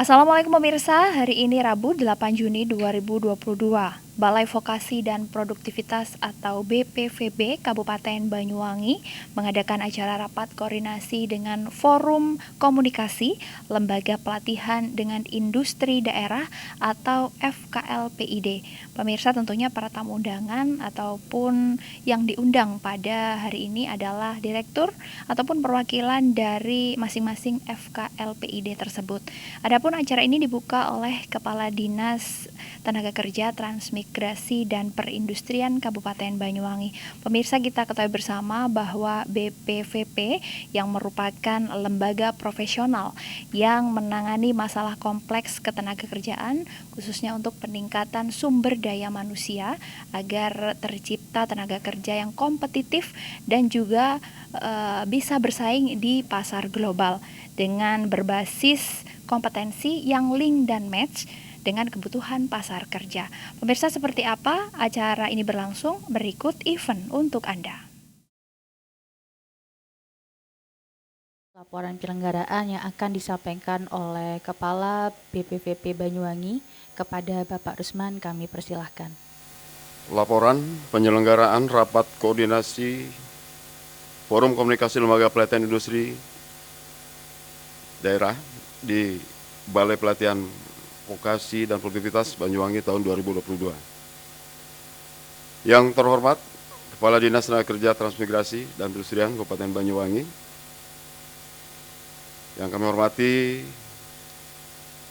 Assalamualaikum pemirsa, hari ini Rabu 8 Juni 2022. Balai Vokasi dan Produktivitas atau BPVB Kabupaten Banyuwangi mengadakan acara rapat koordinasi dengan Forum Komunikasi Lembaga Pelatihan dengan Industri Daerah atau FKLPID. Pemirsa, tentunya para tamu undangan ataupun yang diundang pada hari ini adalah direktur ataupun perwakilan dari masing-masing FKLPID tersebut. Adapun acara ini dibuka oleh Kepala Dinas Tenaga Kerja, Transmigrasi, dan Perindustrian Kabupaten Banyuwangi. Pemirsa, kita ketahui bersama bahwa BPVP yang merupakan lembaga profesional yang menangani masalah kompleks ketenagakerjaan, khususnya untuk peningkatan sumber daya manusia agar tercipta tenaga kerja yang kompetitif dan juga bisa bersaing di pasar global dengan berbasis kompetensi yang link dan match dengan kebutuhan pasar kerja. Pemirsa, seperti apa acara ini berlangsung? Berikut event untuk Anda. Laporan penyelenggaraan yang akan disampaikan oleh Kepala BPVP Banyuwangi kepada Bapak Rusman, kami persilahkan. Laporan penyelenggaraan rapat koordinasi Forum Komunikasi Lembaga Pelatihan Industri Daerah di Balai Pelatihan Vokasi dan Produktivitas Banyuwangi tahun 2022. Yang terhormat Kepala Dinas Tenaga Kerja, Transmigrasi, dan Perindustrian Kabupaten Banyuwangi, yang kami hormati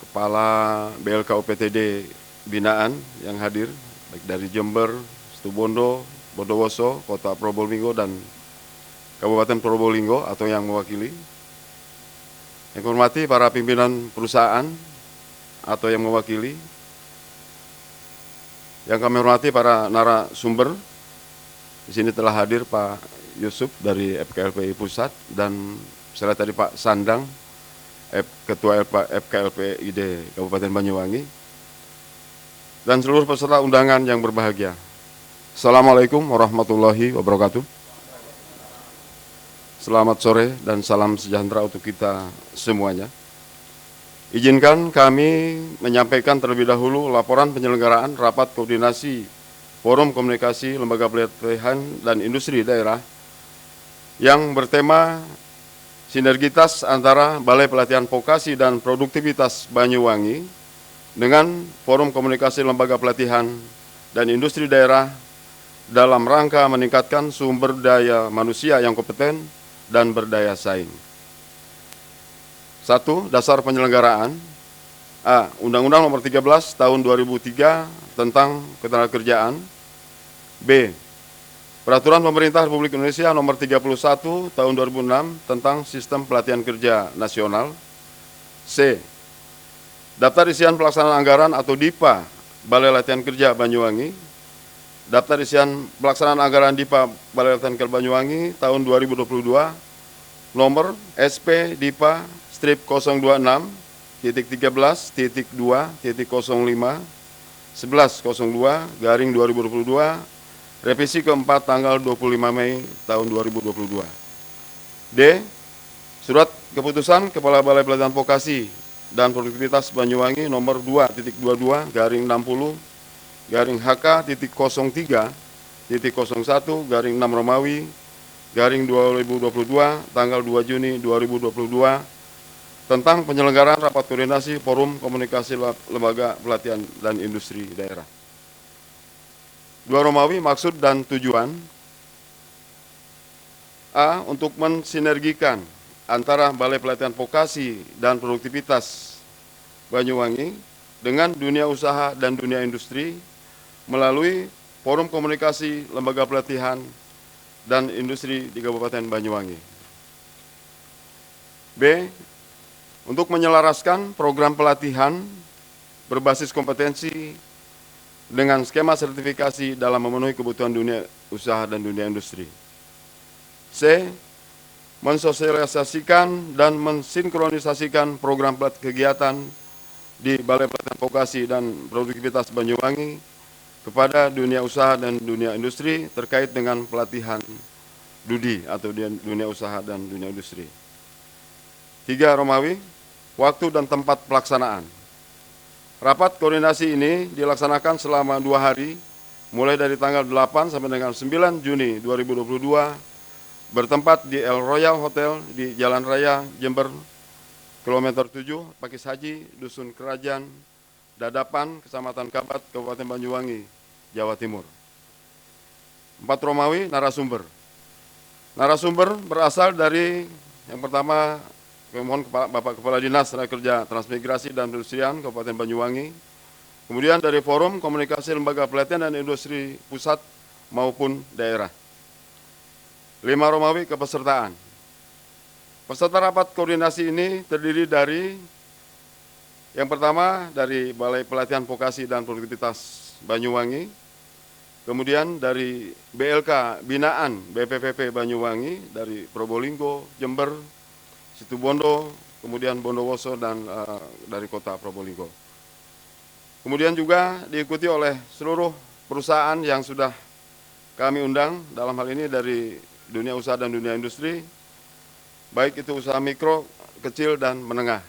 Kepala BLK UPTD Binaan yang hadir, baik dari Jember, Situbondo, Bondowoso, Kota Probolinggo, dan Kabupaten Probolinggo atau yang mewakili. Yang kami hormati para pimpinan perusahaan atau yang mewakili. Yang kami hormati para narasumber. Di sini telah hadir Pak Yusuf dari FKLPI Pusat dan saya tadi Pak Sandang, Ketua FKLPID Kabupaten Banyuwangi, dan seluruh peserta undangan yang berbahagia. Assalamualaikum warahmatullahi wabarakatuh. Selamat sore dan salam sejahtera untuk kita semuanya. Izinkan kami menyampaikan terlebih dahulu laporan penyelenggaraan rapat koordinasi Forum Komunikasi Lembaga Pelatihan dan Industri Daerah yang bertema sinergitas antara Balai Pelatihan Vokasi dan Produktivitas Banyuwangi dengan Forum Komunikasi Lembaga Pelatihan dan Industri Daerah dalam rangka meningkatkan sumber daya manusia yang kompeten dan berdaya saing. 1. Dasar penyelenggaraan. A. Undang-Undang Nomor 13 Tahun 2003 tentang Ketenagakerjaan. B. Peraturan Pemerintah Republik Indonesia Nomor 31 Tahun 2006 tentang Sistem Pelatihan Kerja Nasional. C. Daftar isian pelaksanaan anggaran atau DIPA Balai Latihan Kerja Banyuwangi. Daftar isian pelaksanaan anggaran DIPA Balai Latihan Kerja Banyuwangi tahun 2022 nomor SP DIPA strip 026.2.0.05/1102 revisi keempat tanggal 25 Mei tahun 2022. D. Surat Keputusan Kepala Balai Pelatihan Vokasi dan Produktivitas Banyuwangi nomor 2.2/HK.03.01/6 Romawi _2022 tanggal 2 Juni 2022 tentang penyelenggaraan rapat koordinasi Forum Komunikasi Lembaga Pelatihan dan Industri Daerah. 2 Romawi maksud dan tujuan. A. Untuk mensinergikan antara Balai Pelatihan Vokasi dan Produktivitas Banyuwangi dengan dunia usaha dan dunia industri melalui Forum Komunikasi Lembaga Pelatihan dan Industri di Kabupaten Banyuwangi. B. Untuk menyelaraskan program pelatihan berbasis kompetensi dengan skema sertifikasi dalam memenuhi kebutuhan dunia usaha dan dunia industri. C. Mensosialisasikan dan mensinkronisasikan program kegiatan di Balai Pelatihan Vokasi dan Produktivitas Banyuwangi kepada dunia usaha dan dunia industri terkait dengan pelatihan DUDI atau dunia usaha dan dunia industri. 3 Romawi, waktu dan tempat pelaksanaan. Rapat koordinasi ini dilaksanakan selama 2 hari, mulai dari tanggal 8 sampai dengan 9 Juni 2022, bertempat di El Royal Hotel di Jalan Raya Jember, kilometer 7, Pakis Haji, Dusun Kerajaan, Dadapan, Kecamatan Kabat, Kabupaten Banyuwangi, Jawa Timur. 4 Romawi narasumber. Narasumber berasal dari yang pertama, kami mohon Bapak Kepala Dinas Tenaga Kerja Transmigrasi dan Perindustrian Kabupaten Banyuwangi. Kemudian dari Forum Komunikasi Lembaga Pelatihan dan Industri Pusat maupun daerah. 5 Romawi kepesertaan. Peserta rapat koordinasi ini terdiri dari yang pertama dari Balai Pelatihan Vokasi dan Produktivitas Banyuwangi, kemudian dari BLK Binaan BPVP Banyuwangi, dari Probolinggo, Jember, Situbondo, kemudian Bondowoso, dan dari kota Probolinggo. Kemudian juga diikuti oleh seluruh perusahaan yang sudah kami undang, dalam hal ini dari dunia usaha dan dunia industri, baik itu usaha mikro, kecil, dan menengah.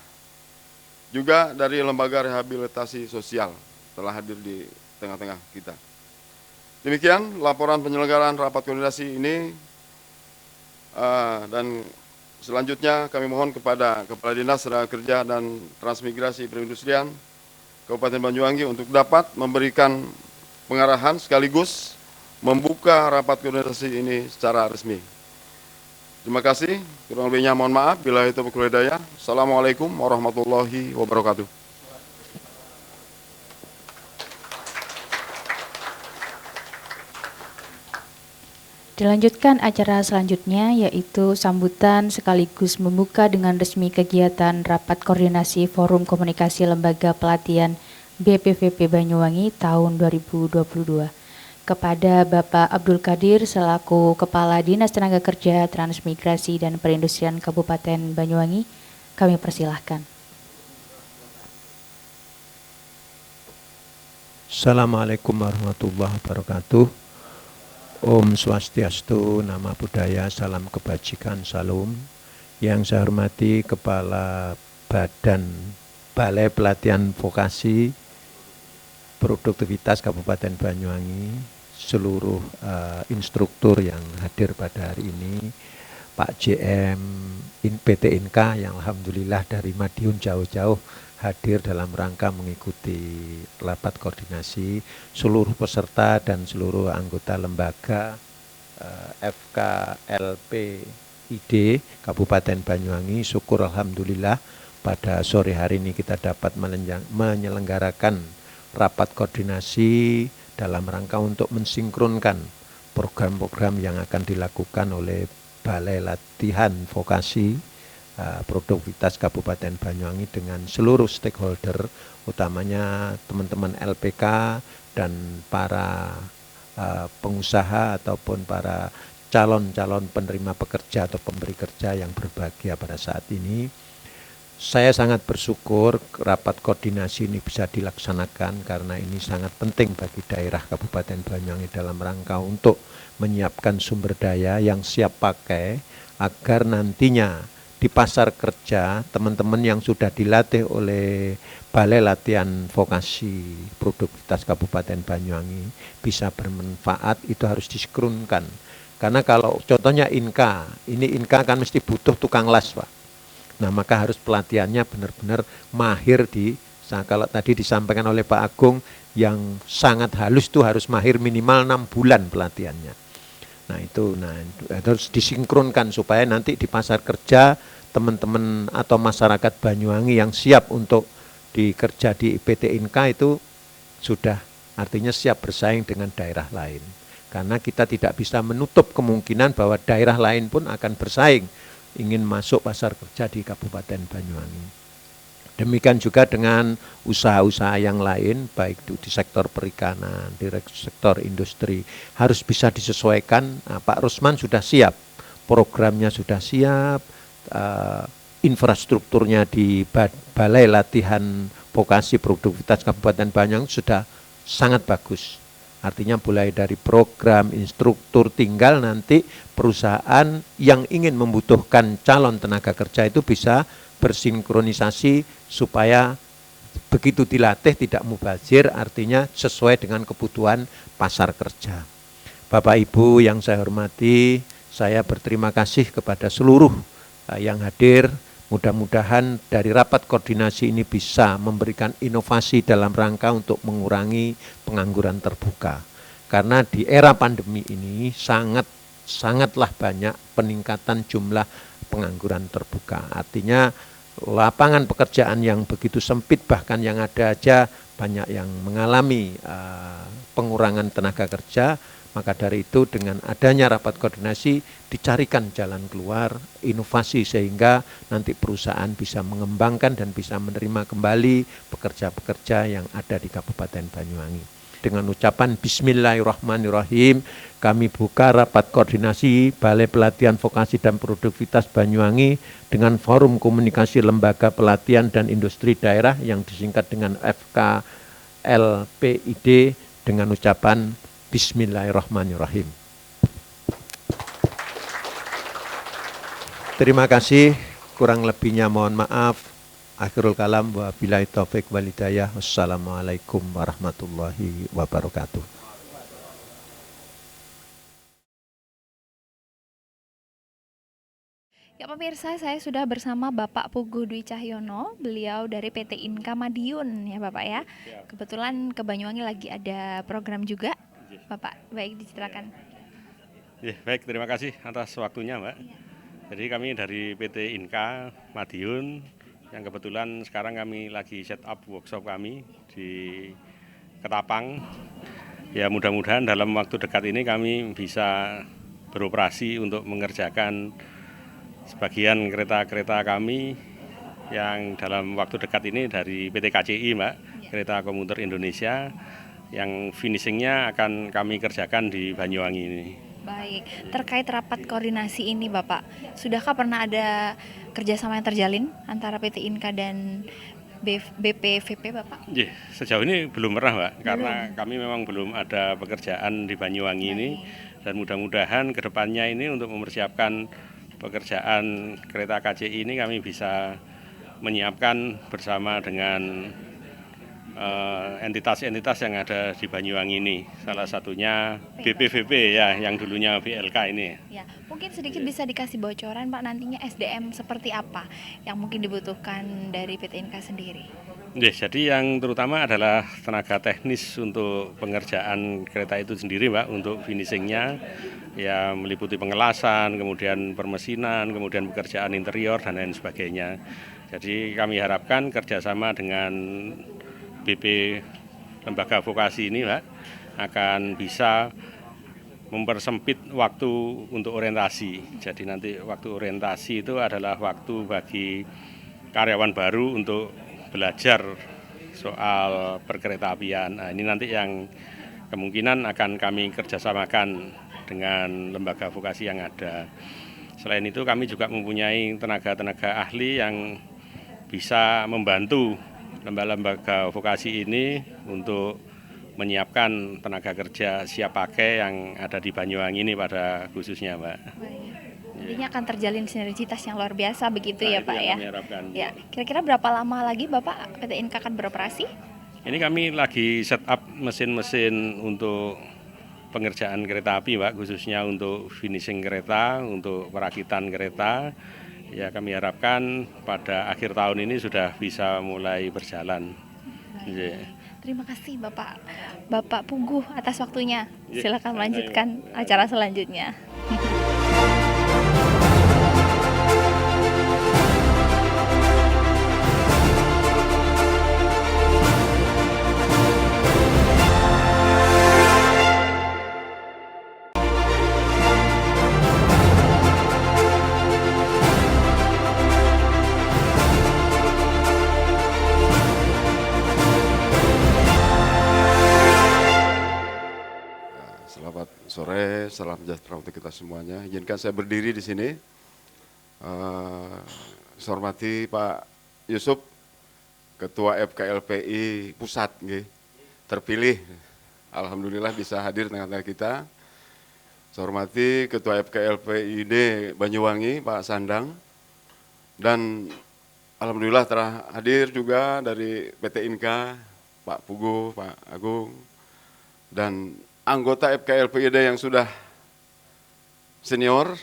Juga dari lembaga rehabilitasi sosial telah hadir di tengah-tengah kita. Demikian laporan penyelenggaraan rapat koordinasi ini, dan selanjutnya kami mohon kepada Kepala Dinas Tenaga Kerja dan Transmigrasi Perindustrian Kabupaten Banyuwangi untuk dapat memberikan pengarahan sekaligus membuka rapat koordinasi ini secara resmi. Terima kasih, kurang lebihnya mohon maaf. Bila itu berkulah daya. Assalamualaikum warahmatullahi wabarakatuh. Dilanjutkan acara selanjutnya, yaitu sambutan sekaligus membuka dengan resmi kegiatan Rapat Koordinasi Forum Komunikasi Lembaga Pelatihan BPVP Banyuwangi tahun 2022. Kepada Bapak Abdul Qadir selaku Kepala Dinas Tenaga Kerja, Transmigrasi, dan Perindustrian Kabupaten Banyuwangi, kami persilahkan. Assalamualaikum warahmatullahi wabarakatuh. Om Swastiastu, Nama Budaya, Salam Kebajikan, Salam. Yang saya hormati Kepala Badan Balai Pelatihan Vokasi Produktivitas Kabupaten Banyuwangi, seluruh instruktur yang hadir pada hari ini, Pak JM PT Inka yang alhamdulillah dari Madiun jauh-jauh hadir dalam rangka mengikuti rapat koordinasi, seluruh peserta dan seluruh anggota lembaga FKLPID Kabupaten Banyuwangi. Syukur alhamdulillah pada sore hari ini kita dapat menyelenggarakan rapat koordinasi dalam rangka untuk mensinkronkan program-program yang akan dilakukan oleh Balai Latihan Vokasi Produktivitas Kabupaten Banyuwangi dengan seluruh stakeholder, utamanya teman-teman LPK dan para pengusaha ataupun para calon-calon penerima pekerja atau pemberi kerja yang berbahagia pada saat ini. Saya sangat bersyukur rapat koordinasi ini bisa dilaksanakan karena ini sangat penting bagi daerah Kabupaten Banyuwangi dalam rangka untuk menyiapkan sumber daya yang siap pakai agar nantinya di pasar kerja teman-teman yang sudah dilatih oleh Balai Latihan Vokasi Produktivitas Kabupaten Banyuwangi bisa bermanfaat. Itu harus disekrunkan karena kalau contohnya Inka, ini Inka kan mesti butuh tukang las, Pak. Nah maka harus pelatihannya benar-benar mahir kalau tadi disampaikan oleh Pak Agung, yang sangat halus itu harus mahir minimal 6 bulan pelatihannya. Nah itu harus disinkronkan supaya nanti di pasar kerja teman-teman atau masyarakat Banyuwangi yang siap untuk dikerja di PT Inka itu sudah artinya siap bersaing dengan daerah lain. Karena kita tidak bisa menutup kemungkinan bahwa daerah lain pun akan bersaing ingin masuk pasar kerja di Kabupaten Banyuwangi. Demikian juga dengan usaha-usaha yang lain, baik itu di sektor perikanan, di sektor industri, harus bisa disesuaikan. Nah, Pak Rusman sudah siap, programnya sudah siap, infrastrukturnya di Balai Latihan Vokasi Produktivitas Kabupaten Banyuwangi sudah sangat bagus. Artinya mulai dari program, instruktur, tinggal nanti perusahaan yang ingin membutuhkan calon tenaga kerja itu bisa bersinkronisasi supaya begitu dilatih tidak mubazir, artinya sesuai dengan kebutuhan pasar kerja. Bapak Ibu yang saya hormati, saya berterima kasih kepada seluruh yang hadir. Mudah-mudahan dari rapat koordinasi ini bisa memberikan inovasi dalam rangka untuk mengurangi pengangguran terbuka. Karena di era pandemi ini sangatlah banyak peningkatan jumlah pengangguran terbuka. Artinya lapangan pekerjaan yang begitu sempit, bahkan yang ada aja banyak yang mengalami pengurangan tenaga kerja. Maka dari itu dengan adanya rapat koordinasi dicarikan jalan keluar, inovasi sehingga nanti perusahaan bisa mengembangkan dan bisa menerima kembali pekerja-pekerja yang ada di Kabupaten Banyuwangi. Dengan ucapan Bismillahirrahmanirrahim, kami buka rapat koordinasi Balai Pelatihan Vokasi dan Produktivitas Banyuwangi dengan Forum Komunikasi Lembaga Pelatihan dan Industri Daerah yang disingkat dengan FKLPID dengan ucapan Bismillahirrahmanirrahim. Terima kasih, kurang lebihnya mohon maaf. Akhirul kalam wa billahi taufik wal hidayah. Wassalamualaikum warahmatullahi wabarakatuh. Ya pemirsa, saya sudah bersama Bapak Puguh Dwi Cahyono, beliau dari PT Inka Madiun ya Bapak ya. Kebetulan ke Banyuwangi lagi ada program juga. Bapak, baik diceritakan. Ya, baik, terima kasih atas waktunya Mbak. Jadi kami dari PT Inka Madiun yang kebetulan sekarang kami lagi set up workshop kami di Ketapang. Ya mudah-mudahan dalam waktu dekat ini kami bisa beroperasi untuk mengerjakan sebagian kereta-kereta kami yang dalam waktu dekat ini dari PT KCI Mbak, Kereta Komuter Indonesia, yang finishingnya akan kami kerjakan di Banyuwangi ini. Baik, terkait rapat koordinasi ini Bapak, sudahkah pernah ada kerjasama yang terjalin antara PT Inka dan BPVP Bapak? Ya, sejauh ini belum pernah Mbak, karena kami memang belum ada pekerjaan di Banyuwangi ini, dan mudah-mudahan ke depannya ini untuk mempersiapkan pekerjaan kereta KCI ini kami bisa menyiapkan bersama dengan entitas-entitas yang ada di Banyuwangi ini, salah satunya BPVP ya, yang dulunya BLK ini. Ya, mungkin sedikit bisa dikasih bocoran Pak, nantinya SDM seperti apa yang mungkin dibutuhkan dari PT Inka sendiri? Ya, jadi yang terutama adalah tenaga teknis untuk pengerjaan kereta itu sendiri Mbak, untuk finishingnya ya meliputi pengelasan, kemudian permesinan, kemudian pekerjaan interior dan lain sebagainya. Jadi kami harapkan kerjasama dengan BP Lembaga Vokasi ini Mbak, akan bisa mempersempit waktu untuk orientasi. Jadi nanti waktu orientasi itu adalah waktu bagi karyawan baru untuk belajar soal perkeretaapian. Nah, ini nanti yang kemungkinan akan kami kerjasamakan dengan lembaga vokasi yang ada. Selain itu kami juga mempunyai tenaga-tenaga ahli yang bisa membantu lembaga vokasi ini untuk menyiapkan tenaga kerja siap pakai yang ada di Banyuwangi ini pada khususnya Mbak. Baik. Intinya akan terjalin sinergitas yang luar biasa begitu ya Pak ya. Ya. Kira-kira berapa lama lagi Bapak PT Inka akan beroperasi? Ini kami lagi set up mesin-mesin untuk pengerjaan kereta api Mbak, khususnya untuk finishing kereta, untuk perakitan kereta. Ya kami harapkan pada akhir tahun ini sudah bisa mulai berjalan. Yeah. Terima kasih Bapak Puguh atas waktunya. Silakan melanjutkan acara selanjutnya. Selamat sore, salam sejahtera untuk kita semuanya. Izinkan saya berdiri di sini. Saya hormati Pak Yusuf, Ketua FKLPI Pusat, terpilih. Alhamdulillah bisa hadir tengah-tengah kita. Saya hormati Ketua FKLPID Banyuwangi, Pak Sandang, dan alhamdulillah telah hadir juga dari PT Inka, Pak Pugu, Pak Agung, dan anggota FKLPID yang sudah senior,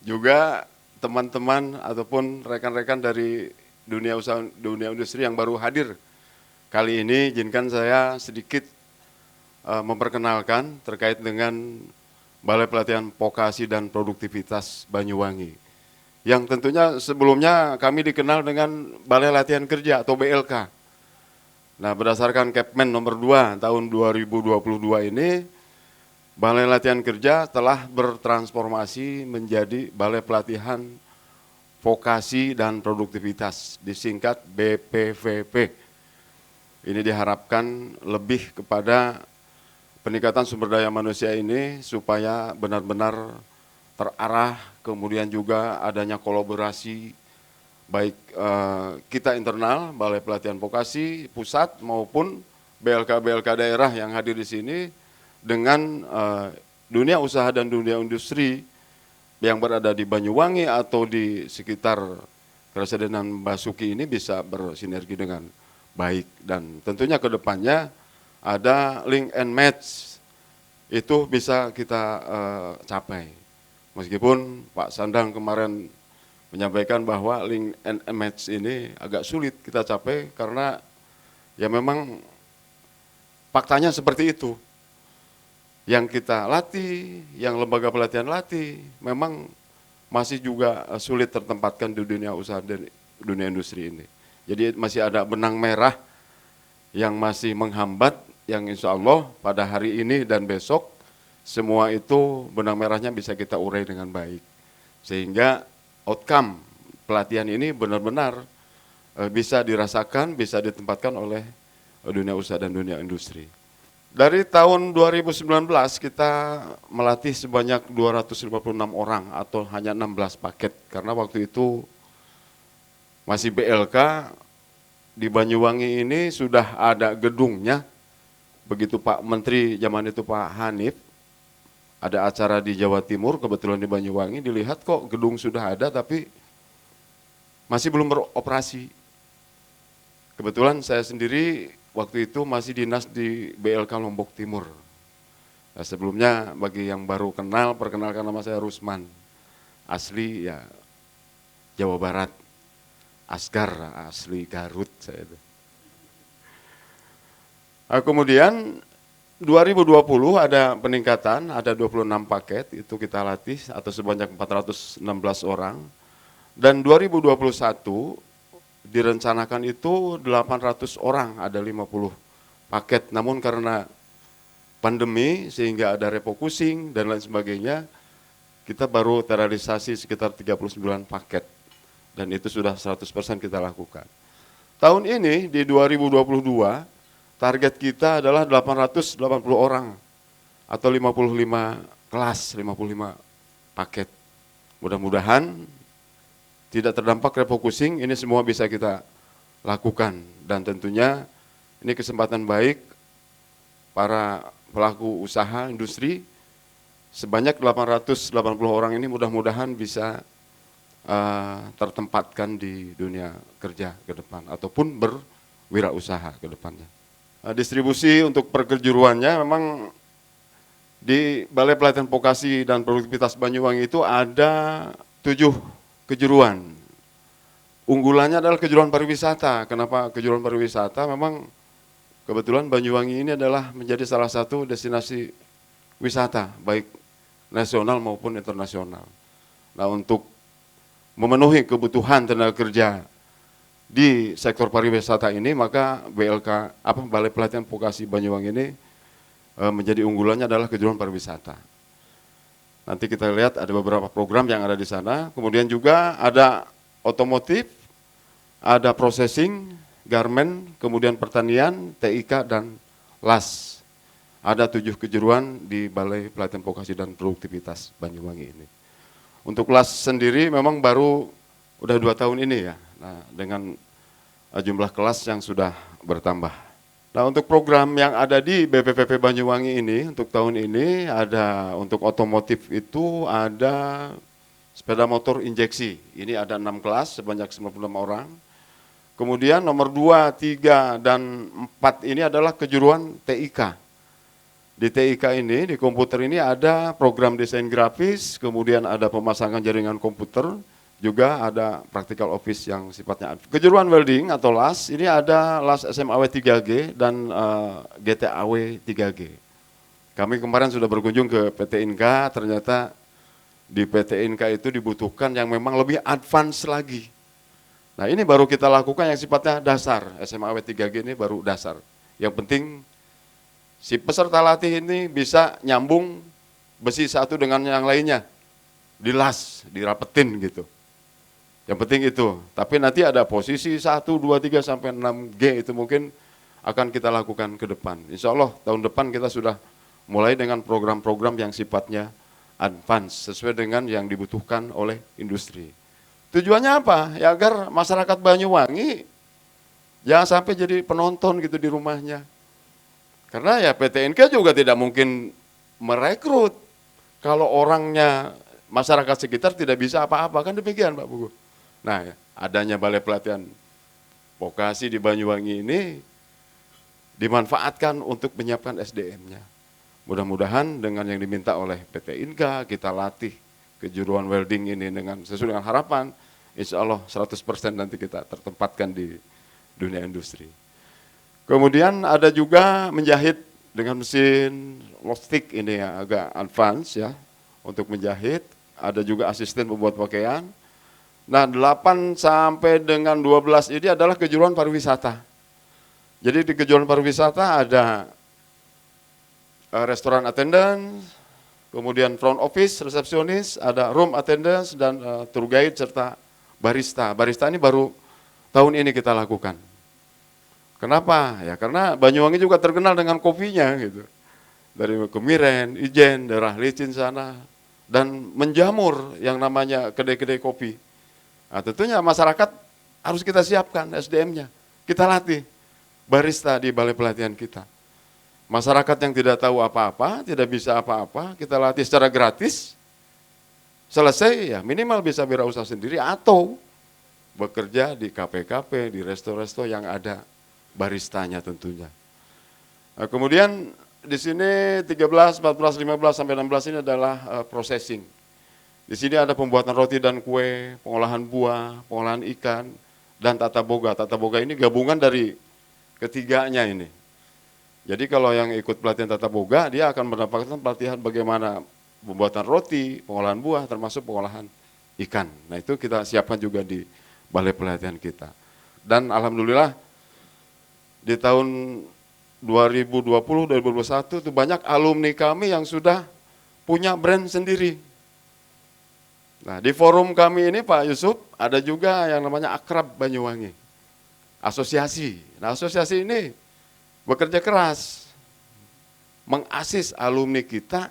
juga teman-teman ataupun rekan-rekan dari dunia usaha, dunia industri yang baru hadir. Kali ini izinkan saya sedikit memperkenalkan terkait dengan Balai Pelatihan Vokasi dan Produktivitas Banyuwangi. Yang tentunya sebelumnya kami dikenal dengan Balai Latihan Kerja atau BLK. Nah, berdasarkan Kepmen nomor 2 tahun 2022 ini, Balai Latihan Kerja telah bertransformasi menjadi Balai Pelatihan Vokasi dan Produktivitas, disingkat BPVP. Ini diharapkan lebih kepada peningkatan sumber daya manusia ini supaya benar-benar terarah, kemudian juga adanya kolaborasi baik kita internal, Balai Pelatihan Vokasi pusat maupun BLK-BLK daerah yang hadir di sini dengan dunia usaha dan dunia industri yang berada di Banyuwangi atau di sekitar Keresiden Basuki ini bisa bersinergi dengan baik. Dan tentunya ke depannya ada link and match, itu bisa kita capai. Meskipun Pak Sandang kemarin menyampaikan bahwa link and match ini agak sulit kita capai karena ya memang faktanya seperti itu. Yang kita latih, yang lembaga pelatihan latih, memang masih juga sulit tertempatkan di dunia usaha dan dunia industri ini. Jadi masih ada benang merah yang masih menghambat, yang insya Allah pada hari ini dan besok, semua itu benang merahnya bisa kita urai dengan baik. Sehingga outcome pelatihan ini benar-benar bisa dirasakan, bisa ditempatkan oleh dunia usaha dan dunia industri. Dari tahun 2019 kita melatih sebanyak 256 orang atau hanya 16 paket. Karena waktu itu masih BLK, di Banyuwangi ini sudah ada gedungnya. Begitu Pak Menteri zaman itu Pak Hanif, ada acara di Jawa Timur, kebetulan di Banyuwangi, dilihat kok gedung sudah ada tapi masih belum beroperasi. Kebetulan saya sendiri waktu itu masih dinas di BLK Lombok Timur. Nah, sebelumnya bagi yang baru kenal, perkenalkan nama saya Rusman. Asli ya Jawa Barat, Asgar, asli Garut saya itu. Nah, kemudian 2020 ada peningkatan, ada 26 paket, itu kita latih atau sebanyak 416 orang. Dan 2021 direncanakan itu 800 orang, ada 50 paket. Namun karena pandemi sehingga ada refocusing dan lain sebagainya, kita baru terrealisasi sekitar 39 paket. Dan itu sudah 100% kita lakukan. Tahun ini di 2022, target kita adalah 880 orang atau 55 kelas, 55 paket. Mudah-mudahan tidak terdampak refocusing, ini semua bisa kita lakukan. Dan tentunya ini kesempatan baik para pelaku usaha industri, sebanyak 880 orang ini mudah-mudahan bisa tertempatkan di dunia kerja ke depan ataupun berwirausaha ke depannya. Distribusi untuk perkejuruannya memang di Balai Pelatihan Vokasi dan Produktivitas Banyuwangi itu ada 7 kejuruan. Unggulannya adalah kejuruan pariwisata. Kenapa kejuruan pariwisata? Memang kebetulan Banyuwangi ini adalah menjadi salah satu destinasi wisata, baik nasional maupun internasional. Nah, untuk memenuhi kebutuhan tenaga kerja di sektor pariwisata ini, maka Balai Pelatihan Vokasi Banyuwangi ini menjadi unggulannya adalah kejuruan pariwisata. Nanti kita lihat ada beberapa program yang ada di sana. Kemudian juga ada otomotif, ada processing, garment, kemudian pertanian, TIK, dan LAS. Ada 7 kejuruan di Balai Pelatihan Vokasi dan Produktivitas Banyuwangi ini. Untuk LAS sendiri memang baru udah 2 tahun ini ya. Nah, dengan jumlah kelas yang sudah bertambah. Nah, untuk program yang ada di BPVP Banyuwangi ini untuk tahun ini ada untuk otomotif itu ada sepeda motor injeksi. Ini ada 6 kelas sebanyak 96 orang. Kemudian nomor 2, 3, dan 4 ini adalah kejuruan TIK. Di TIK ini, di komputer ini ada program desain grafis, kemudian ada pemasangan jaringan komputer, juga ada practical office yang sifatnya. Kejuruan welding atau LAS, ini ada LAS SMAW 3G dan GTAW 3G. Kami kemarin sudah berkunjung ke PT Inka, ternyata di PT Inka itu dibutuhkan yang memang lebih advance lagi. Nah ini baru kita lakukan yang sifatnya dasar, SMAW 3G ini baru dasar. Yang penting si peserta latih ini bisa nyambung besi satu dengan yang lainnya, dilas, dirapetin gitu. Yang penting itu, tapi nanti ada posisi 1, 2, 3 sampai 6G itu mungkin akan kita lakukan ke depan. Insya Allah tahun depan kita sudah mulai dengan program-program yang sifatnya advance, sesuai dengan yang dibutuhkan oleh industri. Tujuannya apa? Ya agar masyarakat Banyuwangi jangan sampai jadi penonton gitu di rumahnya. Karena ya PT Inka juga tidak mungkin merekrut kalau orangnya masyarakat sekitar tidak bisa apa-apa, kan demikian Pak Buku. Nah, adanya balai pelatihan vokasi di Banyuwangi ini dimanfaatkan untuk menyiapkan SDM-nya. Mudah-mudahan dengan yang diminta oleh PT Inka, kita latih kejuruan welding ini dengan sesuai dengan harapan, insya Allah 100% nanti kita tertempatkan di dunia industri. Kemudian ada juga menjahit dengan mesin lostik ini ya, agak advance ya, untuk menjahit. Ada juga asisten pembuat pakaian. Nah 8 sampai dengan 12 ini adalah kejuruan pariwisata. Jadi di kejuruan pariwisata ada restoran attendant, kemudian front office, resepsionis, ada room attendance, dan tour guide, serta barista. Barista ini baru tahun ini kita lakukan. Kenapa? Ya karena Banyuwangi juga terkenal dengan kopinya gitu. Dari Kemiren, Ijen, daerah Licin sana, dan menjamur yang namanya kedai-kedai kopi. Nah, tentunya masyarakat harus kita siapkan SDM-nya. Kita latih barista di balai pelatihan kita. Masyarakat yang tidak tahu apa-apa, tidak bisa apa-apa, kita latih secara gratis. Selesai ya minimal bisa wirausaha sendiri atau bekerja di KP-KP, di resto-resto yang ada baristanya tentunya. Nah, kemudian di sini 13, 14, 15 sampai 16 ini adalah processing. Di sini ada pembuatan roti dan kue, pengolahan buah, pengolahan ikan, dan tata boga. Tata boga ini gabungan dari ketiganya ini. Jadi kalau yang ikut pelatihan tata boga, dia akan mendapatkan pelatihan bagaimana pembuatan roti, pengolahan buah, termasuk pengolahan ikan. Nah itu kita siapkan juga di balai pelatihan kita. Dan alhamdulillah di tahun 2020-2021 itu banyak alumni kami yang sudah punya brand sendiri. Nah di forum kami ini Pak Yusuf ada juga yang namanya Akrab Banyuwangi, asosiasi. Nah asosiasi ini bekerja keras mengasis alumni kita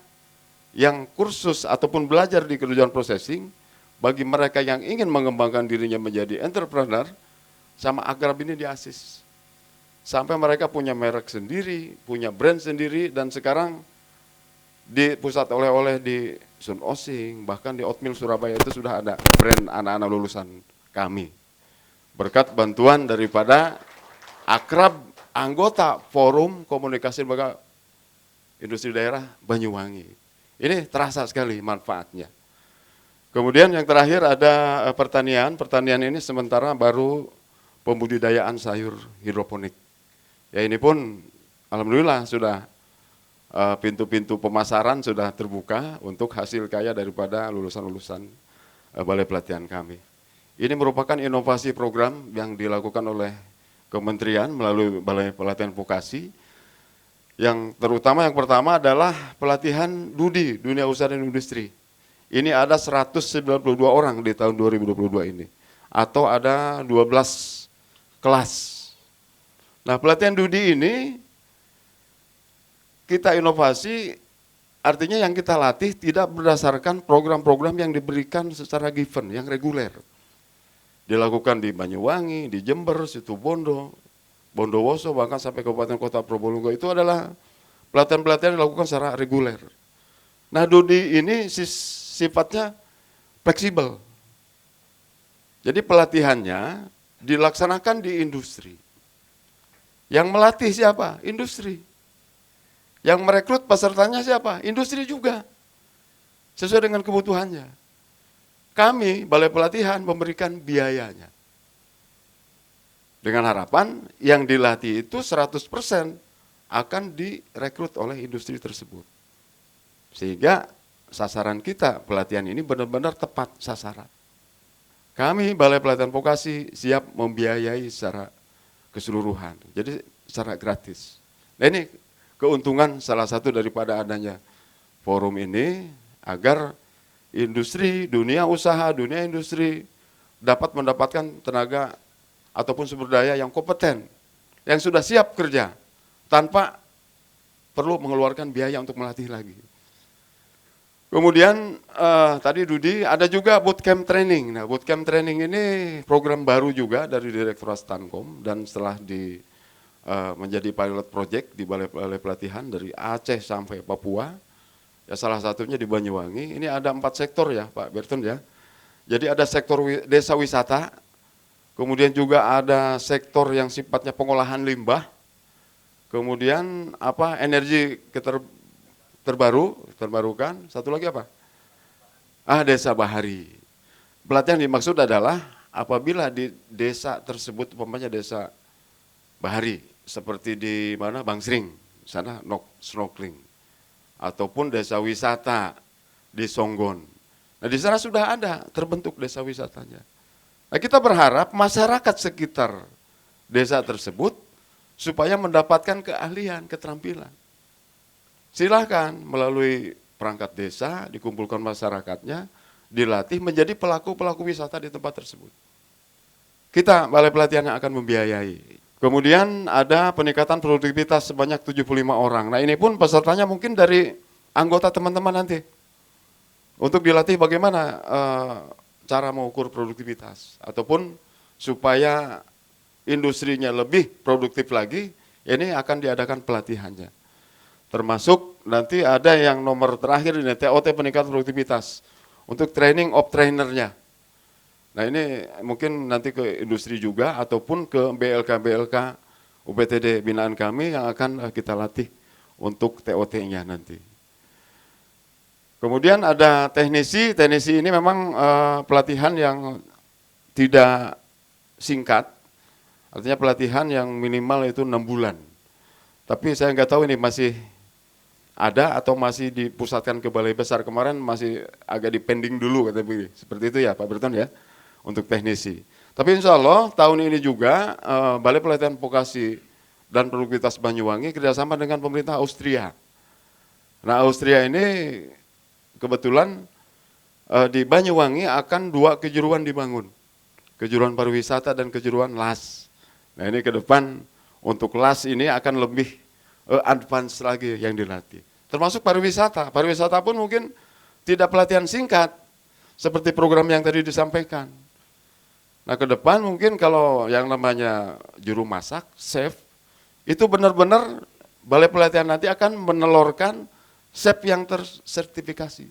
yang kursus ataupun belajar di kejuruan processing. Bagi mereka yang ingin mengembangkan dirinya menjadi entrepreneur, sama Akrab ini diasis. Sampai mereka punya merek sendiri, punya brand sendiri, dan sekarang di pusat oleh-oleh di Sun Osing, bahkan di Oatmeal Surabaya itu sudah ada brand anak-anak lulusan kami. Berkat bantuan daripada Akrab, anggota Forum Komunikasi Lembaga Industri Daerah Banyuwangi. Ini terasa sekali manfaatnya. Kemudian yang terakhir ada pertanian. Pertanian ini sementara baru pembudidayaan sayur hidroponik. Ya ini pun alhamdulillah sudah pintu-pintu pemasaran sudah terbuka untuk hasil kaya daripada lulusan-lulusan balai pelatihan kami. Ini merupakan inovasi program yang dilakukan oleh Kementerian melalui Balai Pelatihan Vokasi. Yang terutama yang pertama adalah pelatihan DUDI, Dunia Usaha dan Industri. Ini ada 192 orang di tahun 2022 ini. Atau ada 12 kelas. Nah pelatihan DUDI ini kita inovasi, artinya yang kita latih tidak berdasarkan program-program yang diberikan secara given, yang reguler. Dilakukan di Banyuwangi, di Jember, Situbondo, Bondowoso, bahkan sampai Kabupaten Kota Probolinggo. Itu adalah pelatihan-pelatihan yang dilakukan secara reguler. Nah DUDI ini sifatnya fleksibel. Jadi pelatihannya dilaksanakan di industri. Yang melatih siapa? Industri. Yang merekrut pesertanya siapa? Industri juga. Sesuai dengan kebutuhannya. Kami, Balai Pelatihan, memberikan biayanya. Dengan harapan yang dilatih itu 100% akan direkrut oleh industri tersebut. Sehingga sasaran kita, pelatihan ini benar-benar tepat sasaran. Kami, Balai Pelatihan Vokasi, siap membiayai secara keseluruhan. Jadi secara gratis. Nah ini keuntungan salah satu daripada adanya forum ini, agar industri, dunia usaha, dunia industri dapat mendapatkan tenaga ataupun sumber daya yang kompeten, yang sudah siap kerja, tanpa perlu mengeluarkan biaya untuk melatih lagi. Kemudian tadi Dudi, ada juga bootcamp training. Nah, bootcamp training ini program baru juga dari Direktorat Stankom, dan setelah menjadi pilot project di Balai Pelatihan dari Aceh sampai Papua. Ya, salah satunya di Banyuwangi. Ini ada 4 sektor ya Pak Berton ya. Jadi ada sektor desa wisata, kemudian juga ada sektor yang sifatnya pengolahan limbah, kemudian energi terbarukan, satu lagi apa? Desa bahari. Pelatihan dimaksud adalah apabila di desa tersebut, umpamanya desa bahari, seperti di mana Bangsering, sana snorkeling, ataupun desa wisata di Songgon. Nah di sana sudah ada terbentuk desa wisatanya. Nah kita berharap masyarakat sekitar desa tersebut supaya mendapatkan keahlian, keterampilan. Silahkan melalui perangkat desa, dikumpulkan masyarakatnya, dilatih menjadi pelaku-pelaku wisata di tempat tersebut. Kita, Balai Pelatihan, yang akan membiayai. Kemudian ada peningkatan produktivitas sebanyak 75 orang. Nah ini pun pesertanya mungkin dari anggota teman-teman nanti. Untuk dilatih bagaimana cara mengukur produktivitas. Ataupun supaya industrinya lebih produktif lagi, ini akan diadakan pelatihannya. Termasuk nanti ada yang nomor terakhir ini, TOT peningkatan produktivitas. Untuk training of trainernya. Nah ini mungkin nanti ke industri juga ataupun ke BLK UPTD binaan kami yang akan kita latih untuk TOT-nya nanti. Kemudian ada teknisi ini memang pelatihan yang tidak singkat, artinya pelatihan yang minimal itu 6 bulan. Tapi saya nggak tahu ini masih ada atau masih dipusatkan ke Balai Besar, kemarin masih agak dipending dulu katanya, seperti itu ya Pak Berton ya. Untuk teknisi. Tapi insya Allah tahun ini juga Balai Pelatihan Vokasi dan Produktivitas Banyuwangi kerjasama dengan pemerintah Austria. Nah Austria ini kebetulan di Banyuwangi akan 2 kejuruan dibangun. Kejuruan pariwisata dan kejuruan las. Nah ini ke depan untuk las ini akan lebih advance lagi yang dilatih. Termasuk pariwisata. Pariwisata pun mungkin tidak pelatihan singkat seperti program yang tadi disampaikan. Nah ke depan mungkin kalau yang namanya juru masak, chef, itu benar-benar Balai Pelatihan nanti akan menelurkan chef yang tersertifikasi.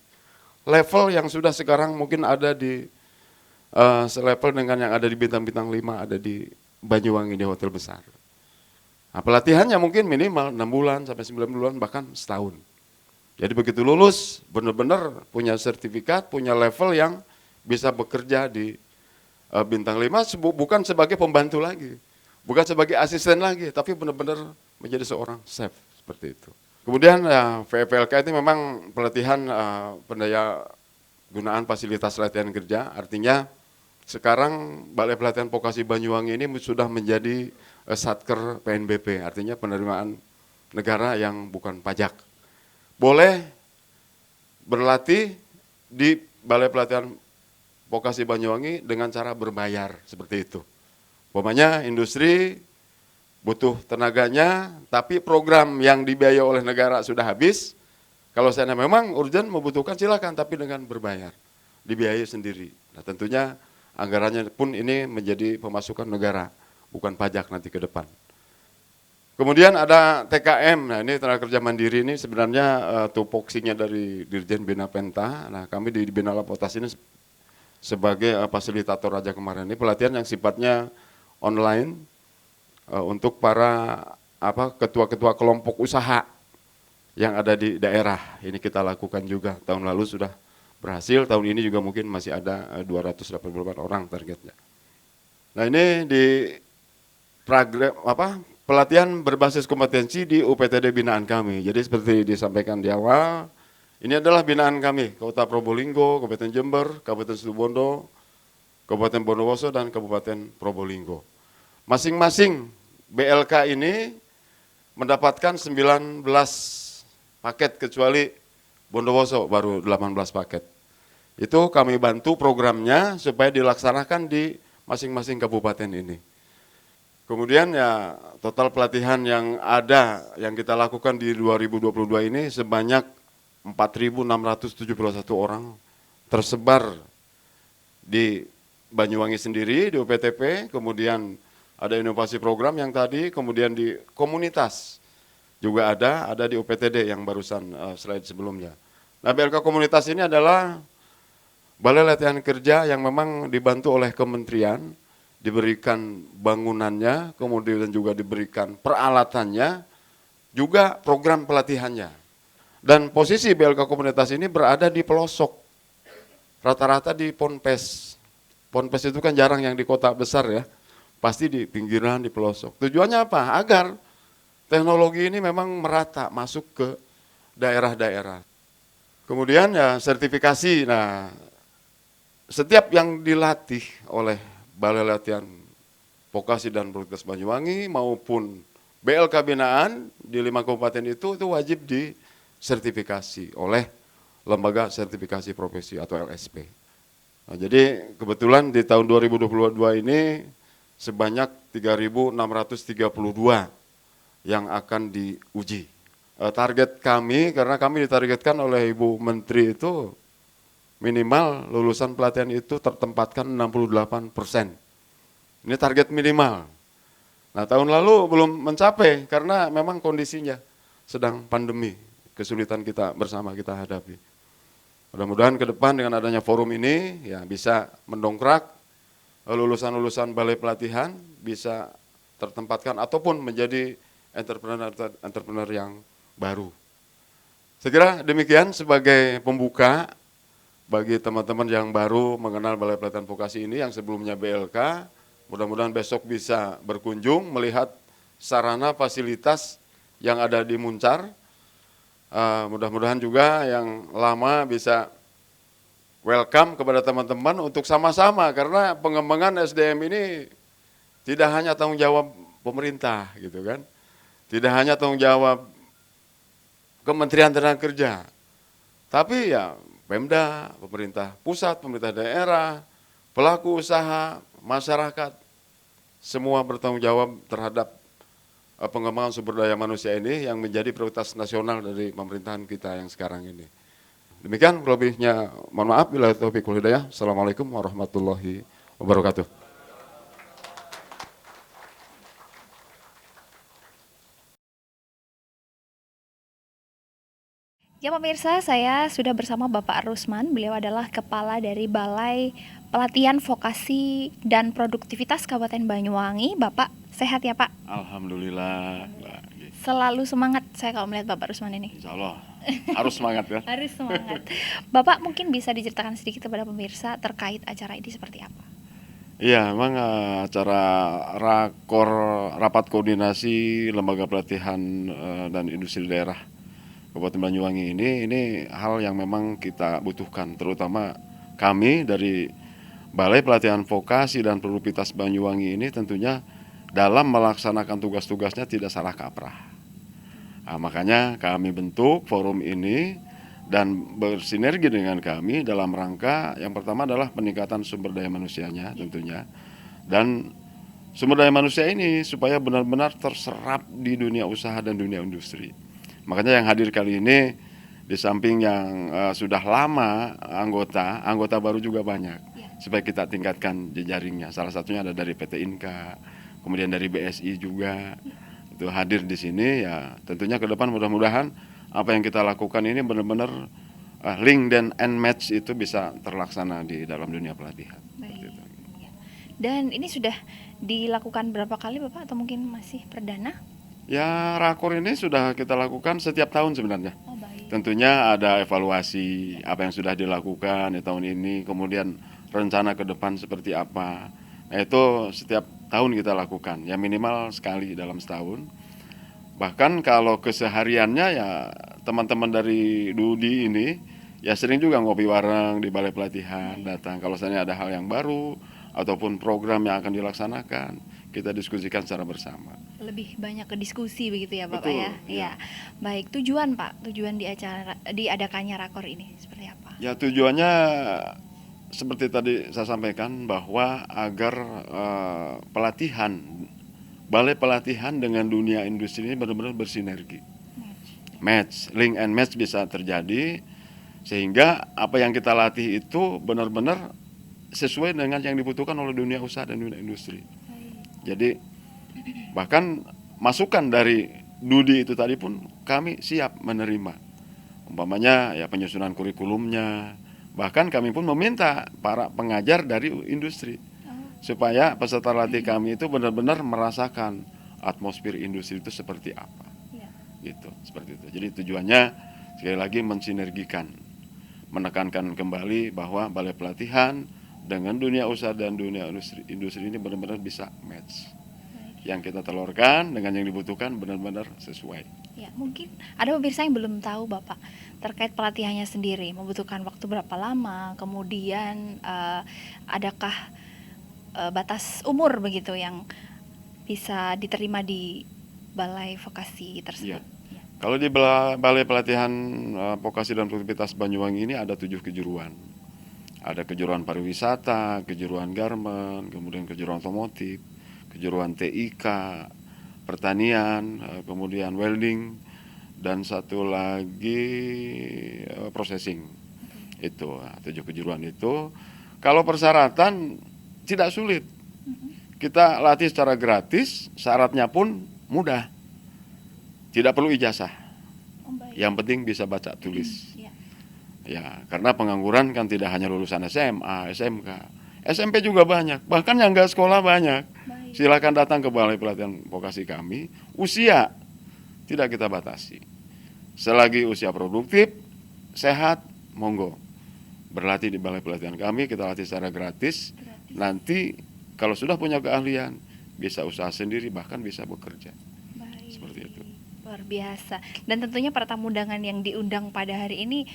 Level yang sudah sekarang mungkin ada di selevel dengan yang ada di bintang-bintang 5, ada di Banyuwangi di hotel besar. Nah pelatihannya mungkin minimal 6 bulan sampai 9 bulan bahkan setahun. Jadi begitu lulus benar-benar punya sertifikat, punya level yang bisa bekerja di bintang 5 bukan sebagai pembantu lagi, bukan sebagai asisten lagi, tapi benar-benar menjadi seorang chef seperti itu. Kemudian VPLK itu memang pelatihan pendaya gunaan fasilitas latihan kerja, artinya sekarang Balai Pelatihan Vokasi Banyuwangi ini sudah menjadi Satker PNBP, artinya penerimaan negara yang bukan pajak. Boleh berlatih di Balai Pelatihan Vokasi Banyuwangi dengan cara berbayar seperti itu. Umpamanya industri butuh tenaganya, tapi program yang dibiayai oleh negara sudah habis. Kalau saya memang urgent membutuhkan silakan, tapi dengan berbayar, dibiayai sendiri. Nah tentunya anggarannya pun ini menjadi pemasukan negara, bukan pajak nanti ke depan. Kemudian ada TKM, nah ini tenaga kerja mandiri ini sebenarnya tupoksinya dari Dirjen Bina Penta. Nah kami di Bina Lapotas ini sebagai fasilitator aja kemarin. Ini pelatihan yang sifatnya online untuk para ketua-ketua kelompok usaha yang ada di daerah. Ini kita lakukan juga. Tahun lalu sudah berhasil, tahun ini juga mungkin masih ada 284 orang targetnya. Nah, ini di program pelatihan berbasis kompetensi di UPTD binaan kami. Jadi seperti disampaikan di awal, ini adalah binaan kami, Kota Probolinggo, Kabupaten Jember, Kabupaten Situbondo, Kabupaten Bondowoso, dan Kabupaten Probolinggo. Masing-masing BLK ini mendapatkan 19 paket, kecuali Bondowoso baru 18 paket. Itu kami bantu programnya supaya dilaksanakan di masing-masing kabupaten ini. Kemudian ya total pelatihan yang ada yang kita lakukan di 2022 ini sebanyak 4.671 orang tersebar di Banyuwangi sendiri, di UPTP, kemudian ada inovasi program yang tadi, kemudian di komunitas juga ada di UPTD yang barusan slide sebelumnya. Nah, BLK komunitas ini adalah balai latihan kerja yang memang dibantu oleh kementerian, diberikan bangunannya, kemudian juga diberikan peralatannya, juga program pelatihannya. Dan posisi BLK komunitas ini berada di pelosok, rata-rata di Ponpes. Ponpes itu kan jarang yang di kota besar ya, pasti di pinggiran, di pelosok. Tujuannya apa? Agar teknologi ini memang merata masuk ke daerah-daerah. Kemudian ya sertifikasi, nah setiap yang dilatih oleh Balai Latihan Vokasi dan Produktivitas Banyuwangi maupun BLK binaan di 5 kabupaten itu wajib disertifikasi oleh Lembaga Sertifikasi Profesi atau LSP. Nah, jadi kebetulan di tahun 2022 ini sebanyak 3.632 yang akan diuji. Target kami, karena kami ditargetkan oleh Ibu Menteri itu minimal lulusan pelatihan itu tertempatkan 68%. Ini target minimal. Nah, tahun lalu belum mencapai karena memang kondisinya sedang pandemi, kesulitan kita bersama kita hadapi. Mudah-mudahan ke depan dengan adanya forum ini ya bisa mendongkrak lulusan-lulusan balai pelatihan bisa tertempatkan ataupun menjadi entrepreneur yang baru. Saya kira demikian sebagai pembuka bagi teman-teman yang baru mengenal Balai Pelatihan Vokasi ini yang sebelumnya BLK. Mudah-mudahan besok bisa berkunjung melihat sarana fasilitas yang ada di Muncar. Mudah-mudahan juga yang lama bisa welcome kepada teman-teman untuk sama-sama, karena pengembangan SDM ini tidak hanya tanggung jawab pemerintah gitu kan, tidak hanya tanggung jawab Kementerian Tenaga Kerja, tapi ya Pemda, pemerintah pusat, pemerintah daerah, pelaku usaha, masyarakat, semua bertanggung jawab terhadap pengembangan sumber daya manusia ini yang menjadi prioritas nasional dari pemerintahan kita yang sekarang ini. Demikian, lebihnya mohon maaf, bila taufiq wal hidayah. Assalamualaikum warahmatullahi wabarakatuh. Ya pemirsa, saya sudah bersama Bapak Rusman. Beliau adalah Kepala dari Balai Pelatihan Vokasi dan Produktivitas Kabupaten Banyuwangi. Bapak sehat ya Pak? Alhamdulillah. Selalu semangat saya kalau melihat Bapak Rusman ini. Insya Allah harus semangat ya. Harus semangat. Bapak mungkin bisa diceritakan sedikit kepada pemirsa terkait acara ini seperti apa? Iya, memang acara rapat koordinasi lembaga pelatihan dan industri daerah Kabupaten Banyuwangi ini hal yang memang kita butuhkan, terutama kami dari Balai Pelatihan Vokasi dan Produktivitas Banyuwangi ini tentunya dalam melaksanakan tugas-tugasnya tidak salah kaprah. Nah, makanya kami bentuk forum ini dan bersinergi dengan kami dalam rangka yang pertama adalah peningkatan sumber daya manusianya tentunya, dan sumber daya manusia ini supaya benar-benar terserap di dunia usaha dan dunia industri. Makanya yang hadir kali ini di samping yang sudah lama anggota baru juga banyak, supaya kita tingkatkan jejaringnya. Salah satunya ada dari PT Inka, kemudian dari BSI juga itu hadir di sini. Ya tentunya ke depan mudah-mudahan apa yang kita lakukan ini benar-benar link and match itu bisa terlaksana di dalam dunia pelatihan. Baik. Ya. Dan ini sudah dilakukan berapa kali Bapak atau mungkin masih perdana? Ya, rakor ini sudah kita lakukan setiap tahun sebenarnya. Oh, baik. Tentunya ada evaluasi apa yang sudah dilakukan di tahun ini, kemudian rencana ke depan seperti apa. Nah, itu setiap tahun kita lakukan, ya minimal sekali dalam setahun. Bahkan kalau kesehariannya ya teman-teman dari Dudi ini ya sering juga ngopi bareng di balai pelatihan, datang. Kalau misalnya ada hal yang baru ataupun program yang akan dilaksanakan, kita diskusikan secara bersama. Lebih banyak ke diskusi begitu ya Bapak Betul, ya? ya. Iya. Baik, tujuan Pak, tujuan diadakannya rakor ini seperti apa? Ya tujuannya seperti tadi saya sampaikan bahwa agar balai pelatihan dengan dunia industri ini benar-benar bersinergi. Match, link and match bisa terjadi sehingga apa yang kita latih itu benar-benar sesuai dengan yang dibutuhkan oleh dunia usaha dan dunia industri. Jadi bahkan masukan dari Dudi itu tadi pun kami siap menerima. Umpamanya ya penyusunan kurikulumnya, bahkan kami pun meminta para pengajar dari industri supaya peserta latih kami itu benar-benar merasakan atmosfer industri itu seperti apa. Gitu, seperti itu. Jadi tujuannya sekali lagi mensinergikan, menekankan kembali bahwa balai pelatihan dengan dunia usaha dan dunia industri ini benar-benar bisa match. Yang kita telurkan dengan yang dibutuhkan benar-benar sesuai. Ya, mungkin ada pemirsa yang belum tahu Bapak terkait pelatihannya sendiri, membutuhkan waktu berapa lama, kemudian adakah batas umur begitu yang bisa diterima di balai vokasi tersebut? Ya. Kalau di balai pelatihan vokasi dan produktivitas Banyuwangi ini ada 7 kejuruan. Ada kejuruan pariwisata, kejuruan garmen, kemudian kejuruan otomotif, kejuruan TIK, pertanian, kemudian welding, dan satu lagi processing. Itu 7 kejuruan itu. Kalau persyaratan tidak sulit. Kita latih secara gratis, syaratnya pun mudah. Tidak perlu ijazah. Yang penting bisa baca tulis. Ya, karena pengangguran kan tidak hanya lulusan SMA, SMK, SMP juga banyak. Bahkan yang nggak sekolah banyak. Silakan datang ke balai pelatihan vokasi kami. Usia tidak kita batasi. Selagi usia produktif, sehat, monggo. Berlatih di balai pelatihan kami, kita latih secara gratis. Nanti kalau sudah punya keahlian, bisa usaha sendiri, bahkan bisa bekerja. Seperti itu. Luar biasa. Dan tentunya para tamu undangan yang diundang pada hari ini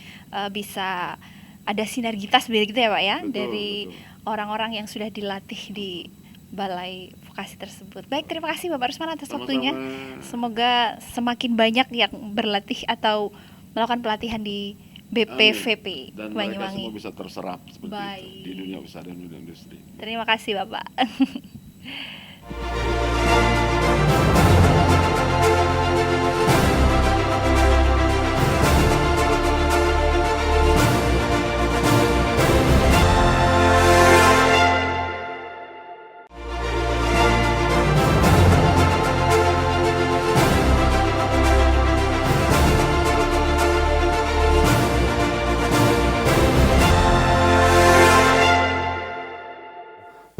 bisa ada sinergitas begitu ya Pak ya, Betul, dari betul. orang-orang yang sudah dilatih di balai vokasi tersebut. Baik, terima kasih Bapak Rusman atas waktunya. Semoga semakin banyak yang berlatih atau melakukan pelatihan di BPVP dan Banyuwangi. mereka semua bisa terserap seperti itu di dunia usaha dan dunia industri. Terima kasih Bapak.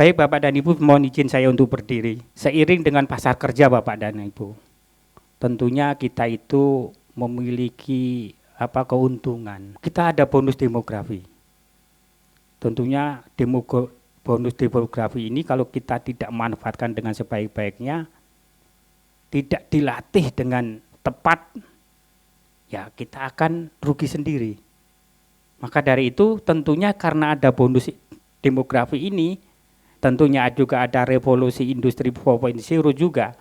Baik Bapak dan Ibu, mohon izin saya untuk berdiri. Seiring dengan pasar kerja Bapak dan Ibu, tentunya kita itu memiliki keuntungan. Kita ada bonus demografi. Tentunya bonus demografi ini kalau kita tidak manfaatkan dengan sebaik-baiknya, tidak dilatih dengan tepat, ya kita akan rugi sendiri. Maka dari itu tentunya karena ada bonus demografi ini, tentunya juga ada revolusi industri 4.0 juga